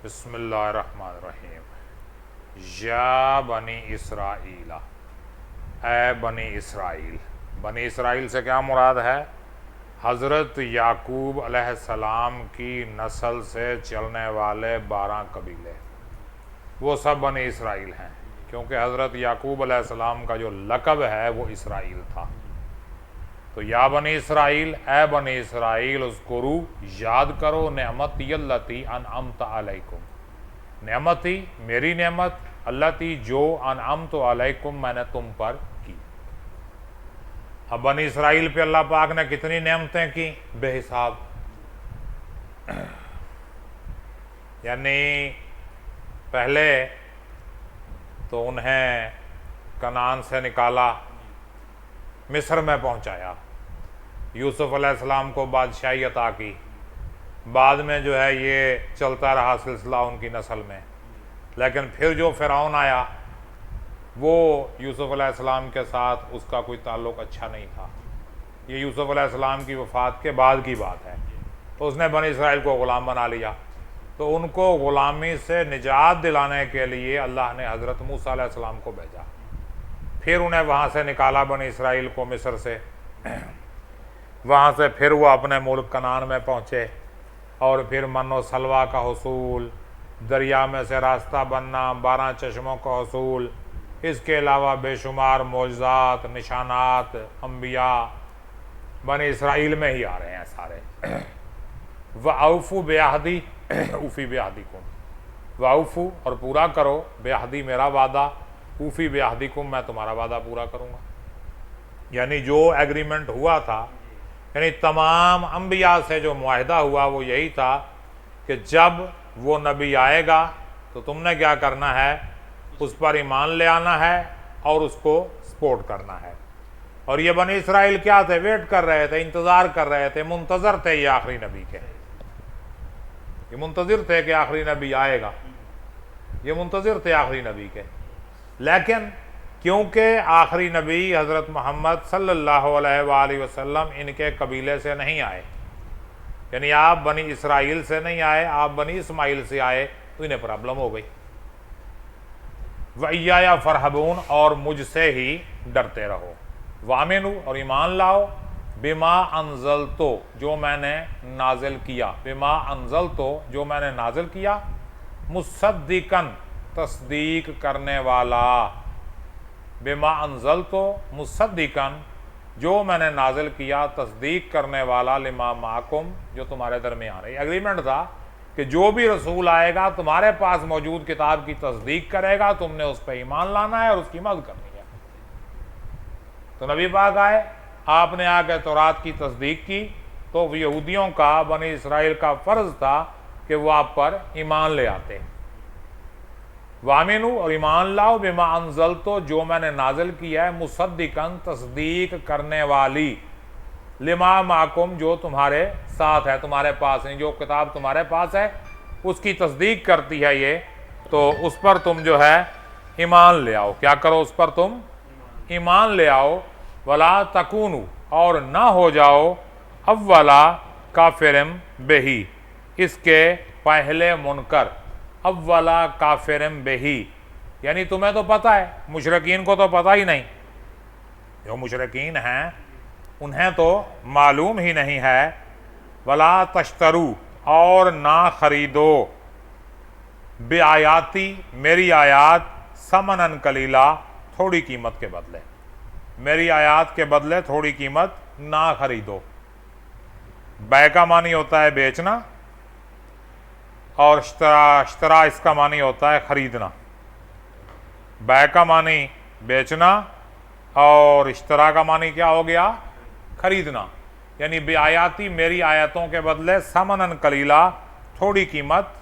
बिस्मिल्लाहिर्रहमानिर्रहीम। या बनी इसराइल, ए बनी इसराइल। बनी इसराइल से क्या मुराद है? हज़रत याकूब अलैहिस्सलाम की नस्ल से चलने वाले 12 कबीले, वो सब बनी इसराइल हैं, क्योंकि हज़रत याकूब अलैहिस्सलाम का जो लक़ब है वो इसराइल था। तो या बनी इसराइल, ए बनी इसराइल, उज़कुरू, याद करो, नेमती अल्लती अनअमत अलैकुम, नेमती मेरी नेमत, अल्लती जो अनअमत अलैकुम मैंने तुम पर की। अब बनी इसराइल पे अल्लाह पाक ने कितनी नेमतें की? बेहिसाब। यानी पहले तो उन्हें कनान से निकाला, मिस्र में पहुंचाया, यूसुफ अलैहिस्सलाम को बादशाही अता की, बाद में जो है ये चलता रहा सिलसिला उनकी नस्ल में। लेकिन फिर जो फ़िरौन आया वो यूसुफ अलैहिस्सलाम के साथ उसका कोई ताल्लुक़ अच्छा नहीं था। ये यूसुफ अलैहिस्सलाम की वफ़ात के बाद की बात है। तो उसने बनी इसराइल को ग़ुलाम बना लिया। तो उनको ग़ुलामी से निजात दिलाने के लिए अल्लाह ने हज़रत मूसा अलैहिस्सलाम को भेजा। फिर उन्हें वहाँ से निकाला, बनी इसराइल को, मिस्र से। वहाँ से फिर वो अपने मुल्क कनान में पहुँचे, और फिर मनो सलवा का हुसूल, दरिया में से रास्ता बनना, 12 चश्मों का हुसूल, इसके अलावा बेशुमार मौजज़ात, निशानात, अम्बिया बनी इसराइल में ही आ रहे हैं सारे। वअफ़ू बेअहदी ऊफ़ी बेअहदीकुम, वअफ़ू और पूरा करो, बेअहदी मेरा वादा, ऊफ़ी बेअहदीकुम मैं तुम्हारा वादा पूरा करूँगा। यानी जो एग्रीमेंट हुआ था, यानी तमाम अम्बिया से जो मुआहिदा हुआ वो यही था कि जब वो नबी आएगा तो तुमने क्या करना है, उस पर ईमान ले आना है और उसको सपोर्ट करना है। और ये बनी इसराइल क्या थे? वेट कर रहे थे, इंतज़ार कर रहे थे, मुंतज़र थे ये आखिरी नबी के। ये मुंतज़िर थे कि आखिरी नबी आएगा, ये मुंतज़िर थे आखिरी नबी के। लेकिन क्योंकि आखिरी नबी हज़रत मोहम्मद सल्लल्लाहु अलैहि वसल्लम इनके कबीले से नहीं आए, यानी आप बनी इसराइल से नहीं आए, आप बनी इस्माइल से आए, तो इन्हें प्रॉब्लम हो गई। वइया फरहबून, और मुझसे ही डरते रहो। वामिनु, और ईमान लाओ, बिमा अनजल तो, जो मैंने नाजिल किया, बिमा अनजल तो, जो मैंने नाजिल किया, मुसद्दिकन, तस्दीक करने वाला, बिमा अनजल तो मुसद्दिकन, जो मैंने नाजिल किया, तस्दीक करने वाला, लिमा माकुम, जो तुम्हारे दरमियान है। एग्रीमेंट था कि जो भी रसूल आएगा तुम्हारे पास मौजूद किताब की तस्दीक करेगा, तुमने उस पर ईमान लाना है और उसकी मदद करनी है। तो नबी पाक आए, आपने आके तौरात की तस्दीक की, तो यहूदियों का, बनी इसराइल का फ़र्ज़ था कि वो आप पर ईमान ले आते। वामिनु, और ईमान लाओ, बिमा अनजल तो, जो मैंने नाजिल किया है, मुसद्दिकन, तस्दीक करने वाली, लिमा माकुम, जो तुम्हारे साथ है, तुम्हारे पास है, जो किताब तुम्हारे पास है उसकी तस्दीक करती है ये, तो उस पर तुम जो है ईमान ले आओ। क्या करो? उस पर तुम ईमान ले आओ। वला तकूनु, और ना हो जाओ, अव्वला काफिरम बेही, इसके पहले मुनकर, अव्वला काफिरम बेही, यानी तुम्हें तो पता है, मुशरकीन को तो पता ही नहीं। जो मुशरकीन हैं उन्हें तो मालूम ही नहीं है। वला तश्तरू, और ना खरीदो, बेआयाती, मेरी आयात, समनन कलीला, थोड़ी कीमत के बदले, मेरी आयात के बदले थोड़ी कीमत ना खरीदो। बै का मानी होता है बेचना, और इश्तरा इसका मानी होता है खरीदना। बै का मानी बेचना और इश्तरा का मानी क्या हो गया? खरीदना। यानी बेआयाती, मेरी आयतों के बदले, समनन कलीला, थोड़ी कीमत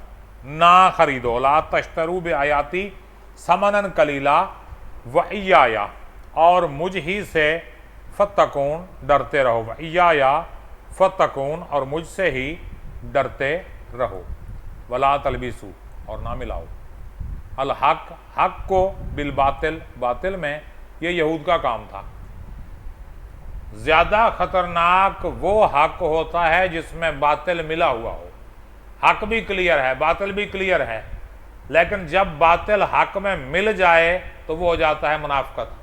ना खरीदो। ला तश्तरू बेआयाती समनन कलीला वइया, और मुझ ही से फत्तकून, डरते रहो। वइया फत्तकून, और मुझसे ही डरते रहो। वला तलबिसू, और ना मिलाओ, अल हक, हक को, बिल बातिल, बातिल में ये यहूद का काम था। ज़्यादा ख़तरनाक वो हक होता है जिसमें बातिल मिला हुआ हो। हक भी क्लियर है, बातिल भी क्लियर है, लेकिन जब बातिल हक में मिल जाए तो वो हो जाता है मुनाफिकत।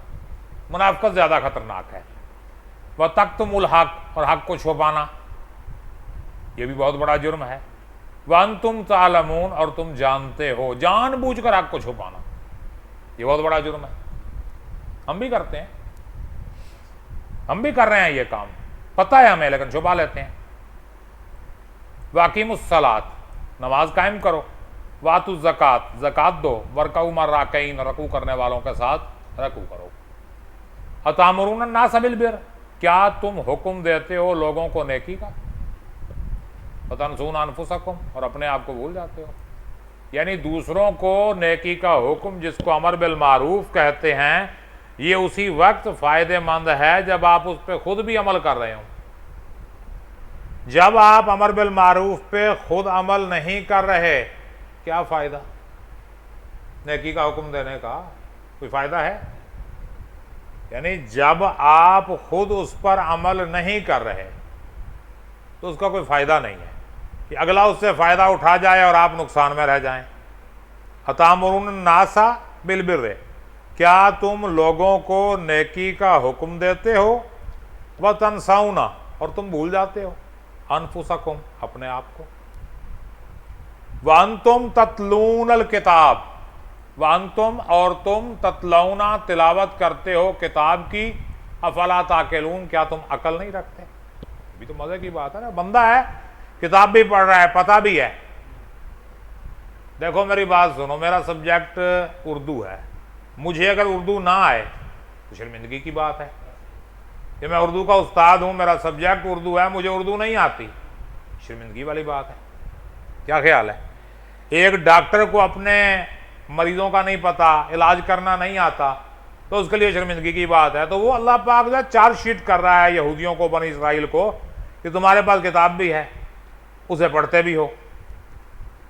मुनाफिकत ज़्यादा खतरनाक है। वह तक्तुमुल हक, और हक को छुपाना, ये भी बहुत बड़ा जुर्म है। वअंतुम तालमून, और तुम जानते हो, जानबूझकर हक को छुपाना, ये बहुत बड़ा जुर्म है। हम भी करते हैं, हम भी कर रहे हैं ये काम, पता है हमें, लेकिन छुपा लेते हैं। वाकीमुस्सलात, नमाज कायम करो। वातु ज़कात, ज़कात दो। वरकऊ मर राकईन, रकू करने वालों के साथ रकू करो। अतामुरून नास बिल बिर, क्या तुम हुक्म देते हो लोगों को नेकी का। वतनसून अनफुसकुम, और अपने आप को भूल जाते हो। यानी दूसरों को नेकी का हुक्म, जिसको अमर बिल मारूफ कहते हैं, ये उसी वक्त फ़ायदेमंद है जब आप उस पर खुद भी अमल कर रहे हो। जब आप अमर बिल मारूफ पे खुद अमल नहीं कर रहे, क्या फ़ायदा नेकी का हुक्म देने का, कोई फ़ायदा है। यानी जब आप खुद उस पर अमल नहीं कर रहे तो उसका कोई फ़ायदा नहीं है कि अगला उससे फ़ायदा उठा जाए और आप नुकसान में रह जाएं। अतामुरून नासा बिल बिर्र, क्या तुम लोगों को नेकी का हुक्म देते हो। व तनसाउना, और तुम भूल जाते हो। अनफुसकुम, अपने आप को। व अंतुम ततलूनल किताब, व अंतुम, और तुम ततलौना, तिलावत करते हो किताब की। अफला ताकिलून, क्या तुम अकल नहीं रखते। अभी तो मजे की बात है ना, बंदा है किताब भी पढ़ रहा है, पता भी है। देखो मेरी बात सुनो, मेरा सब्जेक्ट उर्दू है, मुझे अगर उर्दू ना आए तो शर्मिंदगी की बात है कि मैं उर्दू का उस्ताद हूँ, मेरा सब्जेक्ट उर्दू है, मुझे उर्दू नहीं आती, शर्मिंदगी वाली बात है। क्या ख्याल है। एक डॉक्टर को अपने मरीजों का नहीं पता, इलाज करना नहीं आता, तो उसके लिए शर्मिंदगी की बात है। तो वो अल्लाह पाक जो चार्जशीट कर रहा है यहूदियों को, बनी इसराइल को, कि तुम्हारे पास किताब भी है, उसे पढ़ते भी हो,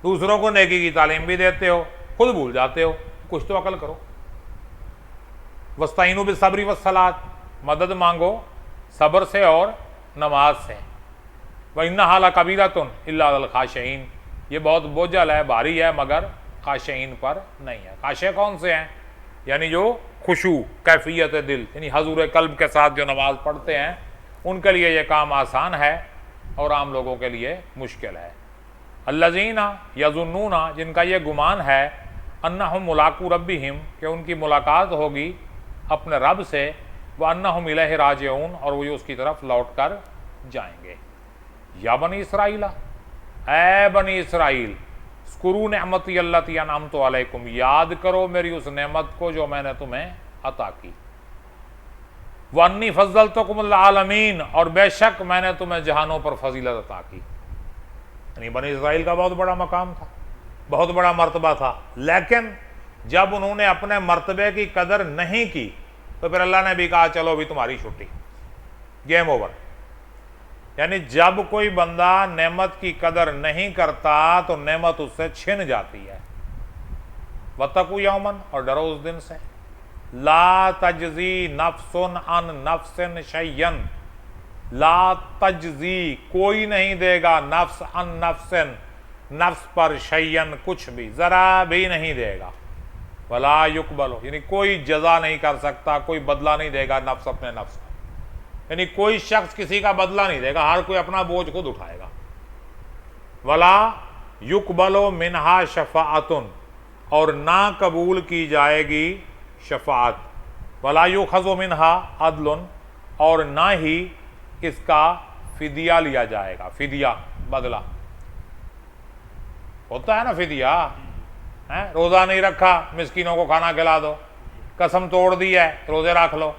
दूसरों को नेकी की तालीम भी देते हो, खुद भूल जाते हो, कुछ तो अकल करो। वस्ताइनु बिस्सब्रि वस्सलात, मदद मांगो सब्र से और नमाज से। व इन्नहा लकबीरतुन इल्ला अल खाशिईन, ये बहुत बोझल है, भारी है, मगर खाशिईन पर नहीं है। खाशे कौन से हैं, यानी जो खुशू, कैफियत दिल, यानी हजूर कल्ब के साथ जो नमाज पढ़ते हैं, उनके लिए ये काम आसान है और आम लोगों के लिए मुश्किल है। अल्लज़ीना यज़ुन्नूना, जिनका ये गुमान है, अन्नहुम मुलाकू रब्बिहिम, कि उनकी मुलाकात होगी अपने रब से, व अन्नहुम इलैहि राजिऊन, और वो उसकी तरफ लौट कर जाएंगे। या बनी इसराइला, ऐ बनी इसराइल, स्कुरू नेमती अल्लती अनअमतु अलैकुम, याद करो मेरी उस नेमत को जो मैंने तुम्हें अता की। वन्नी फज़्ज़लतुकुमुल आलमीन, और बेशक मैंने तुम्हें जहानों पर फजीलत अता की। यानी बनी इसराइल का बहुत बड़ा मकाम था, बहुत बड़ा मर्तबा था, लेकिन जब उन्होंने अपने मर्तबे की कदर नहीं की तो फिर अल्लाह ने भी कहा चलो भी तुम्हारी छुट्टी, गेम ओवर। यानी जब कोई बंदा नेमत की कदर नहीं करता तो नेमत उससे छिन जाती है। वत्तकू यौमन, और डरो उस दिन से, ला तजजी नफ्सुन अन नफ्सिन शैयन, ला तजजी, कोई नहीं देगा, नफ्स अन नफ्सिन, नफ्स पर, शैयन, कुछ भी, जरा भी नहीं देगा। वला युकबलो, यानी कोई जजा नहीं कर सकता, कोई बदला नहीं देगा नफ्स अपने नफ्स का, यानी कोई शख्स किसी का बदला नहीं देगा, हर कोई अपना बोझ खुद उठाएगा। वला युकबलो मिनहा शफाअतुन, और ना कबूल की जाएगी शफाअत। वला युखज़ु मिनहा अदलुन, और ना ही इसका फिदिया लिया जाएगा। फिदिया बदला होता है ना, फिदिया है, रोज़ा नहीं रखा मिस्कीनों को खाना खिला दो, कसम तोड़ दी है रोज़े रख लो,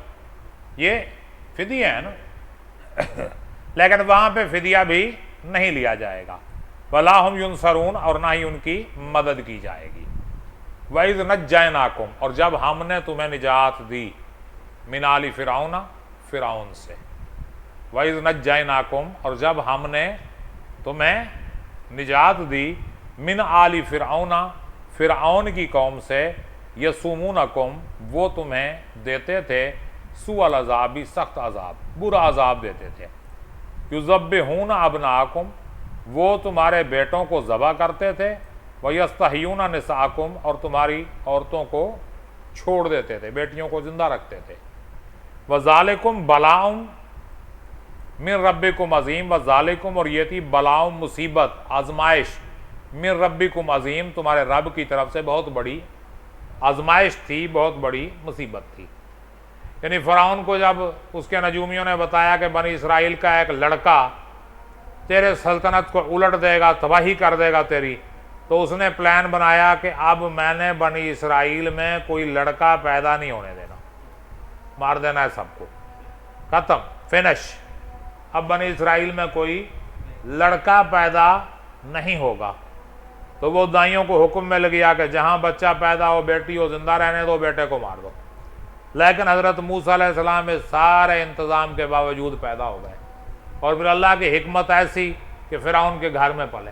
ये फिदिया है ना। लेकिन वहाँ पे फिदिया भी नहीं लिया जाएगा। वला हुम युनसरून, और ना ही उनकी मदद की जाएगी। वइज़ नज्जयनाकुम, और जब हमने तुम्हें निजात दी, मिन आलि फ़िरऔना, फ़िरऔन से। वइज़ नज्जयनाकुम, और जब हमने तुम्हें निजात दी, मिन आलि फ़िरऔना, फ़िरऔन की कौम से, यसुमूनकुम, वो तुम्हें देते थे, सुअल अज़ाबी, सख्त अज़ाब, बुरा अज़ाब देते थे। युज़ब्बिहून अबनाकुम, वो तुम्हारे बेटों को ज़बह करते थे, वयस्तहयूना निसाकुम, और तुम्हारी औरतों को छोड़ देते थे, बेटियों को जिंदा रखते थे। वज़ालिकुम बलाउम मिन रब्बिकुम अज़ीम, वज़ालिकुम, और ये थी बलाउम मुसीबत, आजमाइश, मिन रब्बिकुम अज़ीम, तुम्हारे रब की तरफ से बहुत बड़ी आजमाइश थी, बहुत बड़ी मुसीबत थी। यानी फ़िरौन को जब उसके नजूमियों ने बताया कि बनी इसराइल का एक लड़का तेरे सल्तनत को उलट देगा, तबाही कर देगा तेरी, तो उसने प्लान बनाया कि अब मैंने बनी इसराइल में कोई लड़का पैदा नहीं होने देना, मार देना है सबको, खत्म, फिनिश। अब बनी इसराइल में कोई लड़का पैदा नहीं होगा। तो वो दाइयों को हुक्म में लग गया कि जहाँ बच्चा पैदा हो, बेटी हो, जिंदा रहने दो, बेटे को मार दो। लेकिन हज़रत मूसा अलैहिस्सलाम इस सारे इंतज़ाम के बावजूद पैदा हो गए, और फिर अल्लाह की हिकमत ऐसी कि फ़िरौन के घर में पले,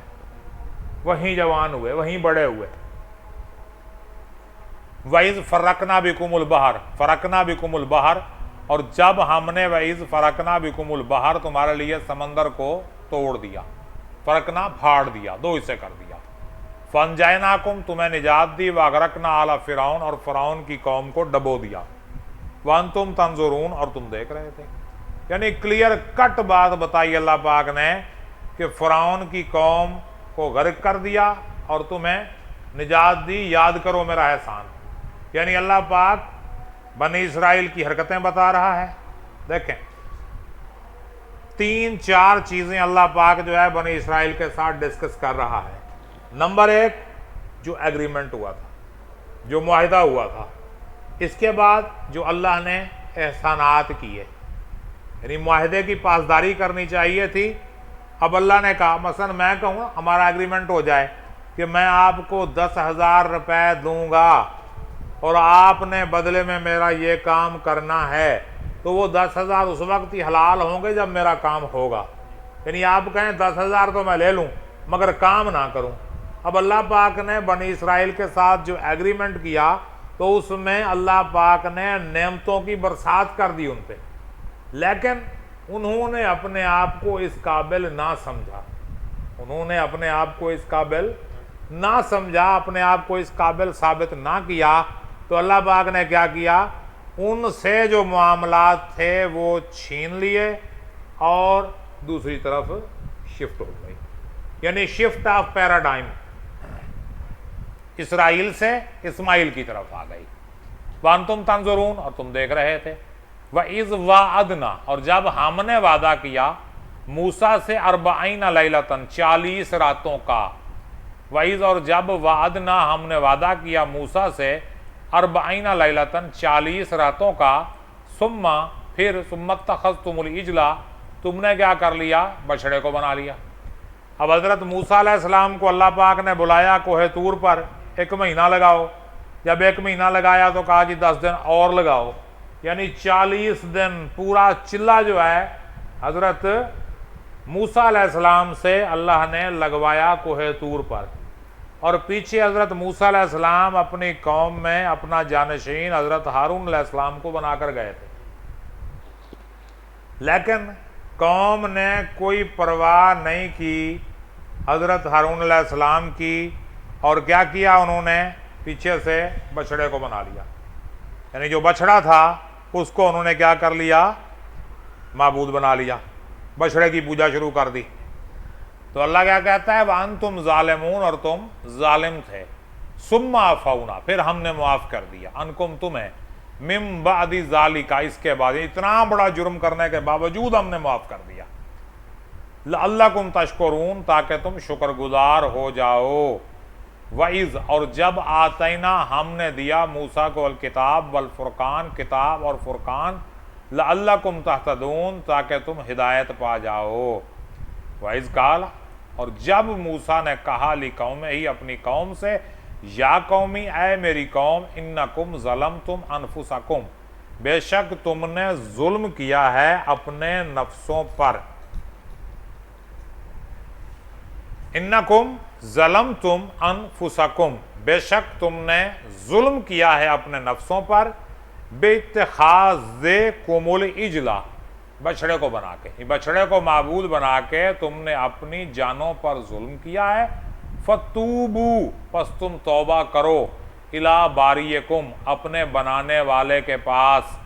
वहीं जवान हुए, वहीं बड़े हुए। वइज़ फ़रकना बिकुमुल बहर, फ़रकना बिकुमुल बहर, और जब हमने वइज़ फ़रकना बिकुमुल बहर, तुम्हारे लिए समंदर को तोड़ दिया, फ़रकना फाड़ दिया, दो हिस्से कर दिया। फ़नजयनाकुम, तुम्हें निजात दी, वागरकना आला फ़िरौन, और फ़िरौन की कौम को डबो दिया। वअंतुम तंजुरून, और तुम देख रहे थे। यानी क्लियर कट बात बताई अल्लाह पाक ने कि फ़िरौन की कौम को गर्क कर दिया और तुम्हें निजात दी, याद करो मेरा एहसान। यानी अल्लाह पाक बनी इसराइल की हरकतें बता रहा है। देखें, 3-4 चीज़ें अल्लाह पाक जो है बनी इसराइल के साथ डिस्कस कर रहा है। नंबर 1, जो एग्रीमेंट हुआ था, जो मुआहिदा हुआ था। इसके बाद जो अल्लाह ने एहसानात किए, यानी मुआहिदे की पासदारी करनी चाहिए थी। अब अल्लाह ने कहा, मसलन मैं कहूँ हमारा एग्रीमेंट हो जाए कि मैं आपको 10,000 रुपये दूंगा और आपने बदले में मेरा ये काम करना है, तो वो 10,000 उस वक्त ही हलाल होंगे जब मेरा काम होगा। यानी आप कहें 10,000 तो मैं ले लूँ मगर काम ना करूँ। अब अल्लाह पाक ने बनी इसराइल के साथ जो एग्रीमेंट किया, तो उसमें अल्लाह पाक ने नेमतों की बरसात कर दी उन पे, लेकिन उन्होंने अपने आप को इस काबिल ना समझा, उन्होंने अपने आप को इस काबिल ना समझा, अपने आप को इस काबिल साबित ना किया। तो अल्लाह पाक ने क्या किया, उनसे जो मामलात थे वो छीन लिए और दूसरी तरफ शिफ्ट हो गई। यानी शिफ्ट ऑफ पैराडाइम, इसराइल से इस्माइल की तरफ आ गई। वांतुम तंजुरून, और तुम देख रहे थे। वइज़ वाअदना, और जब हमने वादा किया मूसा से 40 लैलतन, 40 रातों का। वइज़, और जब वाअदना, हमने वादा किया मूसा से 40 लैलतन, 40 रातों का। सुम्मा, फिर सुम्मत्तखज़्तुमुल इजला, तुमने क्या कर लिया, बछड़े को बना लिया। अब हज़रत मूसा अलैहिस्सलाम को अल्लाह पाक ने बुलाया कोहे तूर पर, 1 महीना लगाओ। जब 1 महीना लगाया तो कहा जी 10 दिन और लगाओ, यानी 40 दिन पूरा चिल्ला जो है हज़रत मूसा अलैहिस्सलाम से अल्लाह ने लगवाया कोहे तूर पर। और पीछे हज़रत मूसा अलैहिस्सलाम अपनी कौम में अपना जानशीन हज़रत हारून अलैहिस्सलाम को बनाकर गए थे, लेकिन कौम ने कोई परवाह नहीं की हज़रत हारून अलैहिस्सलाम की, और क्या किया उन्होंने, पीछे से बछड़े को बना लिया। यानी जो बछड़ा था उसको उन्होंने क्या कर लिया, माबूद बना लिया, बछड़े की पूजा शुरू कर दी। तो अल्लाह क्या कहता है, वान तुम जालिमून, और तुम जालिम थे। सुम्मा अफौना, फिर हमने मुआफ़ कर दिया, अनकुम, तुम्हें, मिम बादी ज़ालिका, इसके बाद, इतना बड़ा जुर्म करने के बावजूद हमने मुआफ़ कर दिया। लअल्लकुम तशकुरून, ताकि तुम शुक्रगुजार हो जाओ। वइज़, और जब आतैना, हमने दिया मूसा को अल किताब वल फुरकान, किताब और फुरकान, लअल्लकुम तहतदून, ताकि तुम हिदायत पा जाओ। वइज़ काल, और जब मूसा ने कहा ली कौम ही, अपनी कौम से, या कौमी, ऐ मेरी कौम, इन्नकुम ज़लमतुम अनफुसकुम, बेशक तुमने जुल्म किया है अपने नफ्सों पर। इन्नकुम ज़लमतुम अनफुसकुम, बेशक तुमने जुल्म किया है अपने नफ्सों पर। बेइत्तिखाज़े कुमुल इजला, बछड़े को बना के, बछड़े को माबूद बना के तुमने अपनी जानों पर जुल्म किया है। फतूबू, बस तुम तौबा करो, इला बारियकुम, अपने बनाने वाले के पास,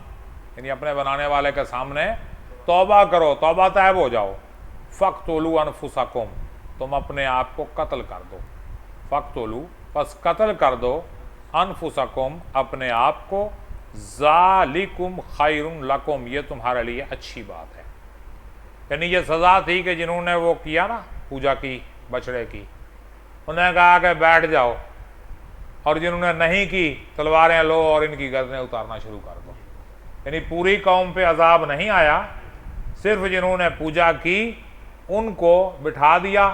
यानी अपने बनाने वाले के सामने तौबा करो, तौबा तैब हो जाओ। फ़क़्तुलू अनफुसकुम, तुम अपने आप को कत्ल कर दो। फ़क़्तुलू, बस कत्ल कर दो, अनफुसकुम, अपने आप को, ज़ालिकुम खैरुन लकुम, ये तुम्हारे लिए अच्छी बात है। यानी ये सज़ा थी कि जिन्होंने वो किया ना, पूजा की बछड़े की, उन्हें कहा कि बैठ जाओ, और जिन्होंने नहीं की तलवारें लो और इनकी गर्दनें उतारना शुरू कर दो। यानी पूरी कौम पे अजाब नहीं आया, सिर्फ जिन्होंने पूजा की उनको बिठा दिया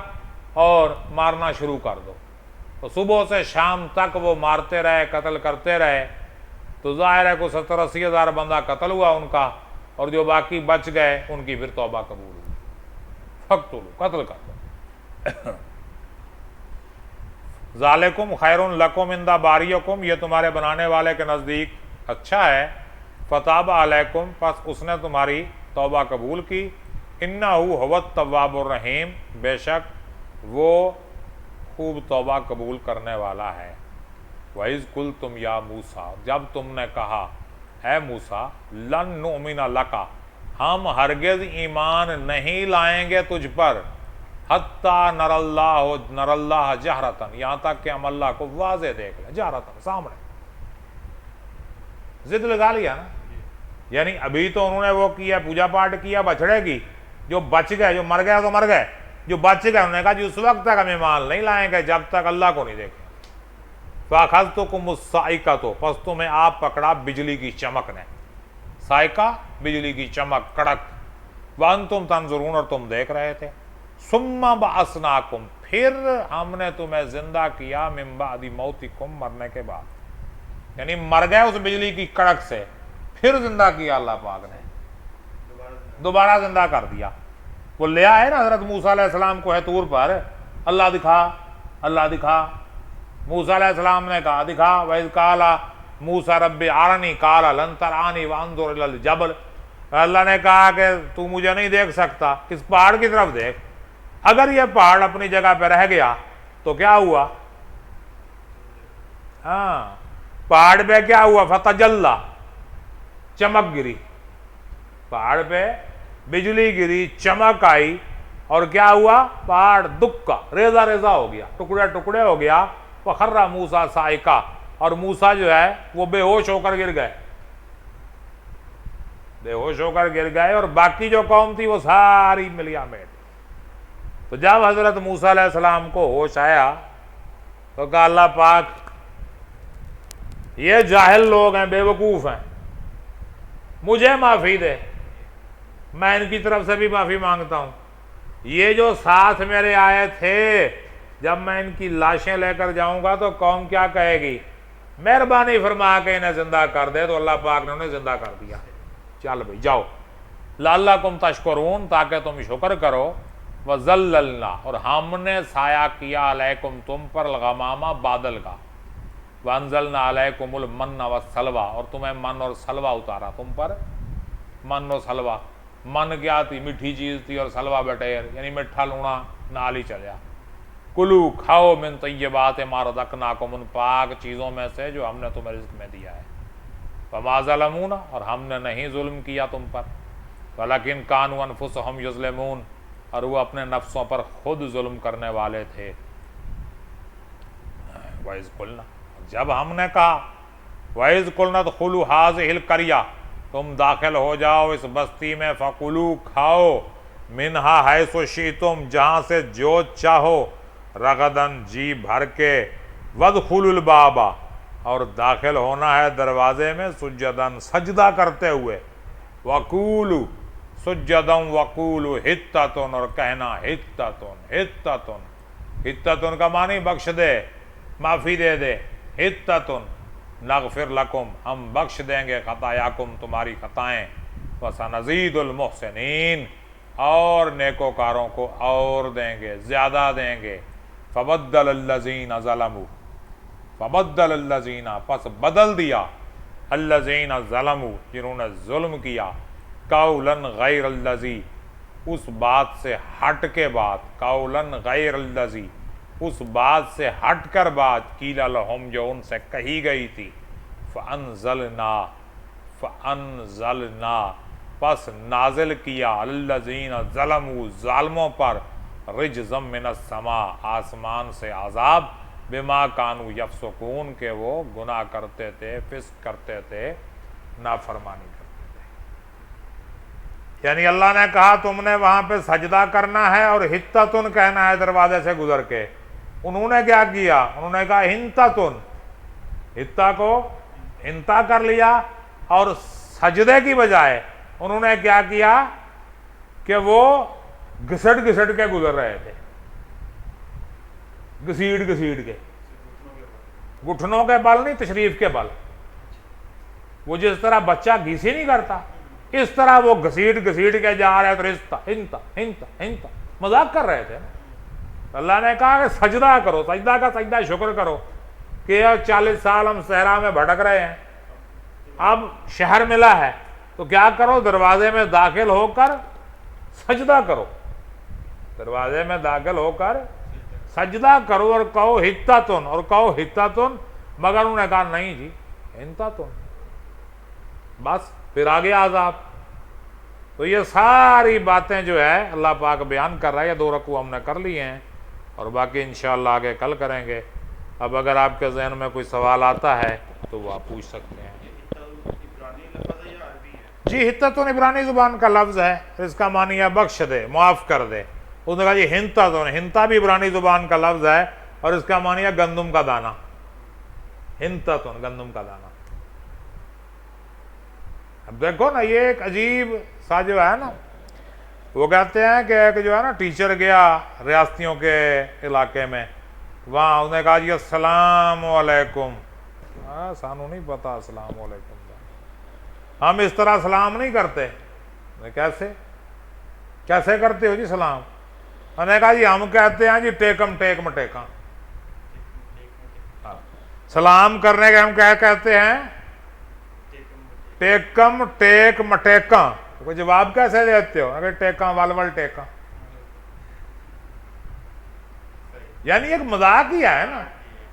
और मारना शुरू कर दो। तो सुबह से शाम तक वो मारते रहे, कत्ल करते रहे, तो जाहिर है को 70-80 हज़ार बंदा कत्ल हुआ उनका, और जो बाकी बच गए उनकी फिर तौबा कबूल हुई। फ़क़्तुलू, कत्ल कर दो। ज़ालिकुम खैरुन लकुम इंदा बारियकुम, ये तुम्हारे बनाने वाले के नज़दीक अच्छा है। फ़ताबा अलैकुम, बस उसने तुम्हारी तौबा कबूल की। इन्नहु हुवत तव्वाबुर रहीम, बेशक वो खूब तौबा कबूल करने वाला है। वइज़ कुल तुम या मूसा, जब तुमने कहा है मूसा, लन नुमिना लका, हम हरगिज़ ईमान नहीं लाएंगे तुझ पर, हत्ता नरल्लाह जहरतन, यहाँ तक कि हम अल्लाह को वाज़े देख लें, जहरतन, सामने। जिद लगा लिया ना, यानी अभी तो उन्होंने वो किया, पूजा पाठ किया बछड़े की, जो बच गए, जो मर गए तो मर गए, जो बच गए उन्होंने कहा जी उस वक्त तक हमें ईमान नहीं लाएंगे जब तक अल्लाह को नहीं देखें। फ़अख़ज़्तुकुम साइक़तु, पस तुम्हें आप पकड़ा बिजली की चमक ने, साइका बिजली की चमक, कड़क, व अंतुम तंज़ुरून, और तुम देख रहे थे। सुम्मा बअसनाकुम, फिर हमने तुम्हें जिंदा किया, मिन बादि मौतिकुम, मरने के बाद, यानी मर गए उस बिजली की कड़क से, फिर जिंदा किया अल्लाह पाक ने, दोबारा जिंदा कर दिया। वो ले आए ना हज़रत मूसा अलैहिस्सलाम को है तूर पर, अल्लाह दिखा, अल्लाह दिखा। मूसा अलैहिस्सलाम ने कहा दिखा, वइज़ काला मूसा रब्बी आरनी काला लन तरानी वंजुर इलल जबल, अल्लाह ने कहा कि तू मुझे नहीं देख सकता, इस पहाड़ की तरफ देख। अगर यह पहाड़ अपनी जगह पर रह गया तो क्या हुआ? हाँ, पहाड़ पे क्या हुआ? फतजल्ला, चमक गिरी, पहाड़ पे बिजली गिरी, चमक आई, और क्या हुआ? पहाड़ दुक्का, रेजा रेजा हो गया, टुकड़े टुकड़े हो गया। फखर्रा मूसा साइका, और मूसा जो है वो बेहोश होकर गिर गए, बेहोश होकर गिर गए, और बाकी जो कौम थी वो सारी मिलिया मेट। तो जब हजरत मूसा अलैहिस्सलाम को होश आया तो कहा अल्लाह पाक, ये जाहिल लोग हैं, बेवकूफ हैं, मुझे माफी दे, मैं इनकी तरफ से भी माफी मांगता हूं। ये जो साथ मेरे आए थे, जब मैं इनकी लाशें लेकर जाऊंगा तो कौम क्या कहेगी? मेहरबानी फरमा के इन्हें जिंदा कर दे। तो अल्लाह पाक ने उन्हें जिंदा कर दिया। चल भाई जाओ, लअल्लकुम तशकुरून, ताकि तुम शुक्र करो। वज़ल्ललना, और हमने साया किया अलैकुम, तुम पर, गमामा, बादल का। वअंज़लना अलैकुमुल मन्ना वस्सलवा, और तुम्हें मन और सलवा उतारा तुम पर। मन और सलवा, मन क्या थी? मीठी चीज़ थी, और सलवा बटेर, यानी मीठा लूणा नाल ही चलिया। कुलू, खाओ, मिन तय्यबात मा रज़क़नाकुम, उन पाक चीज़ों में से जो हमने तुम्हें रिज़्क़ में दिया है। वमा ज़लमूना, और हमने नहीं जुल्म किया तुम पर, वलकिन कानू अनफुसहुम युज़लिमून, और वो अपने नफ्सों पर खुद जुल्म करने वाले थे। वइज़ कुलना, जब हमने कहा, वइज़ कुलना दुखुलू हाज़िहिल क़रिया, तुम दाखिल हो जाओ इस बस्ती में, फ़कुलू, खाओ, मिनहा हैसु शि'तुम, जहाँ से जो चाहो, रगदन, जी भर के, वदखुलुल बाबा, और दाखिल होना है दरवाजे में, सुज्जदन, सजदा करते हुए, वकूलू, सुज्जदम वकूलू हित्ततुन, और कहना हित्ततुन, हित्ततुन, हित्ततुन का मानी बख्श दे, माफ़ी दे दे। हित्ततुन नगफिर लकुम, हम बख्श देंगे खतायाकुम, तुम्हारी खताएँ। वसनज़ीदुल मुहसिनीन, और नेकोकारों को और देंगे, ज़्यादा देंगे। फ़बद्दलल्लज़ीना ज़लमू, फ़बद्दलल्लज़ीना, पस बदल दिया, अल्लज़ीना ज़लमू, जिन्होंने जुल्म किया, कौलन गैर अल्लज़ी, उस बात से हट के बात, कौलन गैर अल्लज़ी, उस बात से हट कर बात, कीला लहुम, जो उनसे कही गई थी, फ़अंज़लना, बस नाजिल किया, अल्लज़ीना ज़लमू, ज़ालिमों पर, रिजज़म मिनस्समा, आसमान से आज़ाब, बिमा कानू यफ़सुकून, के वो गुनाह करते थे, फिस्क करते थे, नाफरमानी करते थे। यानी अल्लाह ने कहा तुमने वहां पे सजदा करना है और हित्ततुन कहना है दरवाजे से गुजर के। उन्होंने क्या किया, उन्होंने कहा हिंततुन, हित्ता को हिंता कर लिया, और सजदे की बजाय उन्होंने क्या किया कि वो घिसट घिसट के गुजर रहे थे, घसीट घसीट के, घुटनों के बल नहीं, तशरीफ के बल। वो जिस तरह बच्चा घीसी नहीं करता, इस तरह वो घसीट घसीट के जा रहे थे, रिश्ता हिंता हिंता हिंता, मजाक कर रहे थे ना। अल्लाह ने कहा कि सजदा करो, सजदा का सजदा शुक्र करो कि 40 साल हम सहरा में भटक रहे हैं, अब शहर मिला है तो क्या करो, दरवाजे में दाखिल होकर सजदा करो, दरवाजे में दाखिल होकर सजदा करो और कहो हित्ततुन, और कहो हित्ततुन। मगर उन्होंने कहा नहीं जी, हिंततुन, बस फिर आगे आज़ाब। तो ये सारी बातें जो है अल्लाह पाक बयान कर रहा है। ये 2 रकू हमने कर लिए हैं और बाकी इंशाअल्लाह आगे कल करेंगे। अब अगर आपके जहन में कोई सवाल आता है तो वो आप पूछ सकते हैं। जी, हित्ततुन इब्रानी ज़ुबान का लफ्ज़ है, इसका मानी है बख्श दे, माफ़ कर दे। उसने कहा जी हिंततुन, हिंता भी इब्रानी ज़ुबान का लफ्ज़ है और इसका मानी है गंदुम का दाना, हिंततुन गंदुम का दाना। अब देखो ना, ये एक अजीब सा जो है ना, वो कहते हैं कि एक जो है ना टीचर गया रियासतियों के इलाके में, वहाँ उसने कहा जी अस्सलाम वालेकुम। सानू नहीं पता अस्सलाम वालेकुम, हम इस तरह सलाम नहीं करते। कैसे कैसे करते हो जी सलाम? मैंने कहा जी हम कहते हैं जी टेकम टेक मटेका। सलाम करने के हम क्या कहते हैं? टेकम टेक मटेका। कोई जवाब कैसे देते हो? अगर टेका वल वल टेका, यानी एक मजाक ही है ना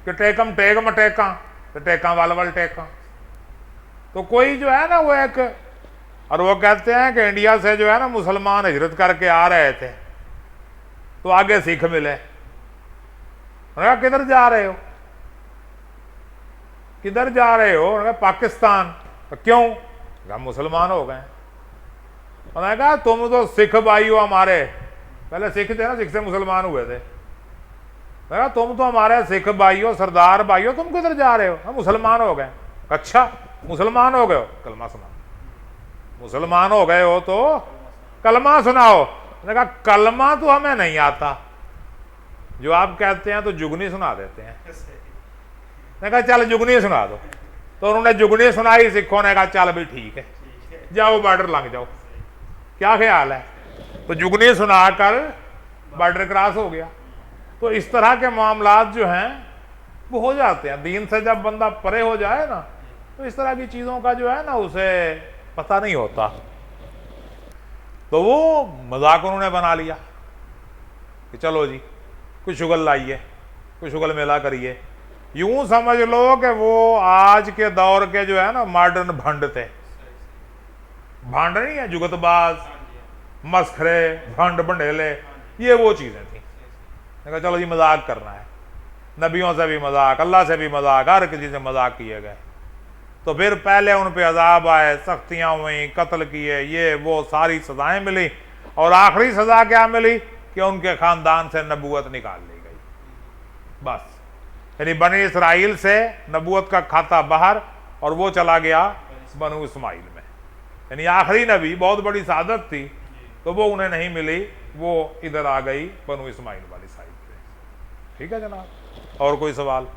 कि टेकम टेक मटेका, तो टेका वल वल टेका। तो कोई जो है ना वो एक, और वो कहते हैं कि इंडिया से जो है ना मुसलमान हिजरत करके आ रहे थे तो आगे सिख मिले। किधर जा रहे हो, किधर जा रहे हो? पाकिस्तान। तो क्यों? हम मुसलमान हो गए। उन्होंने कहा तुम तो सिख भाई हो हमारे, पहले सिख थे ना, सिख से मुसलमान हुए थे। कहा तुम तो हमारे सिख भाई हो, सरदार भाई हो, तुम किधर जा रहे हो? हम मुसलमान हो गए। अच्छा मुसलमान हो गए हो, कलमा सुनाओ। मुसलमान हो गए हो तो कलमा सुनाओ। मैंने कहा कलमा तो हमें नहीं आता, जो आप कहते हैं तो जुगनी सुना देते हैं। मैंने कहा चल जुगनी सुना दो, तो उन्होंने जुगनी सुनाई। सिखों ने कहा चल भी ठीक है, जाओ बॉर्डर लंघ जाओ। क्या ख्याल है? तो जुगनी सुनाकर बॉर्डर क्रॉस हो गया। तो इस तरह के मामलात जो हैं वो हो जाते हैं। दीन से जब बंदा परे हो जाए ना, तो इस तरह की चीज़ों का जो है ना उसे पता नहीं होता। तो वो मजाक उन्होंने बना लिया कि चलो जी कुछ शुगल लाइए, कुछ शुगल मेला करिए। यूं समझ लो कि वो आज के दौर के जो है ना मॉडर्न भंड थे। भंड नहीं है, जुगतबाज, मस्खरे, भंड भंडेले, ये वो चीज़ें थी। कहा चलो जी मजाक करना है, नबियों से भी मजाक, अल्लाह से भी मजाक, हर किसी से मजाक किए गए। तो फिर पहले उन पे अजाब आए, सख्तियाँ हुई, कत्ल किए, ये वो सारी सजाएं मिली, और आखिरी सजा क्या मिली कि उनके ख़ानदान से नबूवत निकाल ली गई। बस, यानी बनी इसराइल से नबूवत का खाता बाहर, और वो चला गया बनु इस्माइल में। यानी आखिरी नबी, बहुत बड़ी सादत थी, तो वो उन्हें नहीं मिली, वो इधर आ गई बनु इस्माइल वाली साइड पे। ठीक है जनाब, और कोई सवाल?